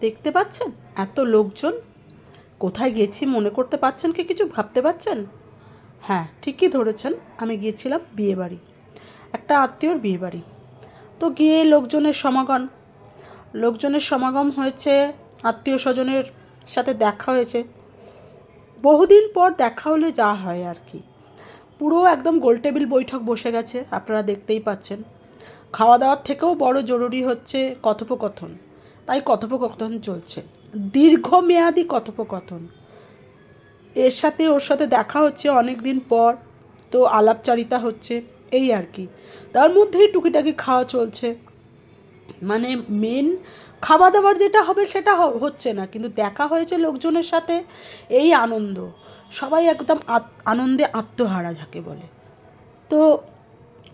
দেখতে পাচ্ছেন এত লোকজন, কোথায় গেছি মনে করতে পারছেন কি, কিছু ভাবতে পারছেন? হ্যাঁ, ঠিকই ধরেছেন, আমি গিয়েছিলাম বিয়েবাড়ি, একটা আত্মীয়র বিয়েবাড়ি। তো গিয়ে লোকজনের সমাগম হয়েছে, আত্মীয় স্বজনের সাথে দেখা হয়েছে। বহুদিন পর দেখা হলে যা হয় আর কি, পুরো একদম গোলটেবিল বৈঠক বসে গেছে, আপনারা দেখতেই পাচ্ছেন। খাওয়া দাওয়ার থেকেও বড় জরুরি হচ্ছে কথোপকথন, তাই কথোপকথন চলছে, দীর্ঘমেয়াদী কথোপকথন। এর সাথে ওর সাথে দেখা হচ্ছে অনেক দিন পর, তো আলাপচারিতা হচ্ছে, এই আর কি। তার মধ্যেই টুকিটাকি খাওয়া চলছে, মানে মেন খাওয়া দাওয়ার যেটা হবে সেটা হচ্ছে না, কিন্তু দেখা হয়েছে লোকজনের সাথে, এই আনন্দ। সবাই একদম আনন্দে আত্মহারা যাকে বলে। তো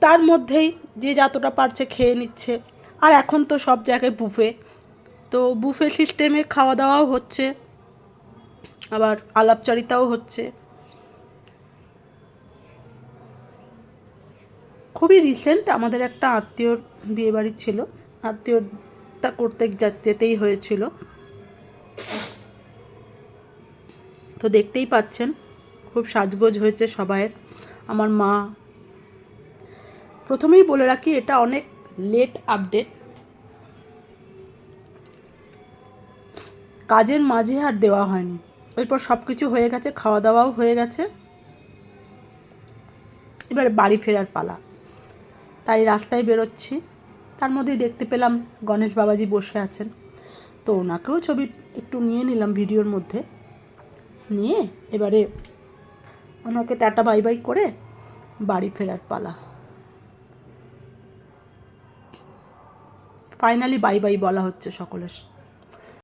তার মধ্যেই যে যতটা পারছে খেয়ে নিচ্ছে। আর এখন তো সব জায়গায় বুফে, তো বুফে সিস্টেমে খাওয়া দাওয়াও হচ্ছে, আবার আলাপচারিতাও হচ্ছে। খুবই রিসেন্ট আমাদের একটা আত্মীয়র বিয়েবাড়ি ছিল, আত্মীয়তা করতে যেতেই হয়েছিল। তো দেখতেই পাচ্ছেন খুব সাজগোজ হয়েছে সবাইয়ের। আমার মা, প্রথমেই বলে রাখি এটা অনেক লেট আপডেট, কাজের মাঝে আর দেওয়া হয়নি। এরপর সব কিছু হয়ে গেছে, খাওয়া দাওয়াও হয়ে গেছে, এবার বাড়ি ফেরার পালা। তাই রাস্তায় বেরোচ্ছি, তার মধ্যেই দেখতে পেলাম গণেশ বাবাজি বসে আছেন। তো ওনাকেও ছবি একটু নিয়ে নিলাম ভিডিওর মধ্যে, নিয়ে এবারে ওনাকে টাটা বাই বাই করে বাড়ি ফেরার পালা। ফাইনালি বাই বাই বলা হচ্ছে সকলের।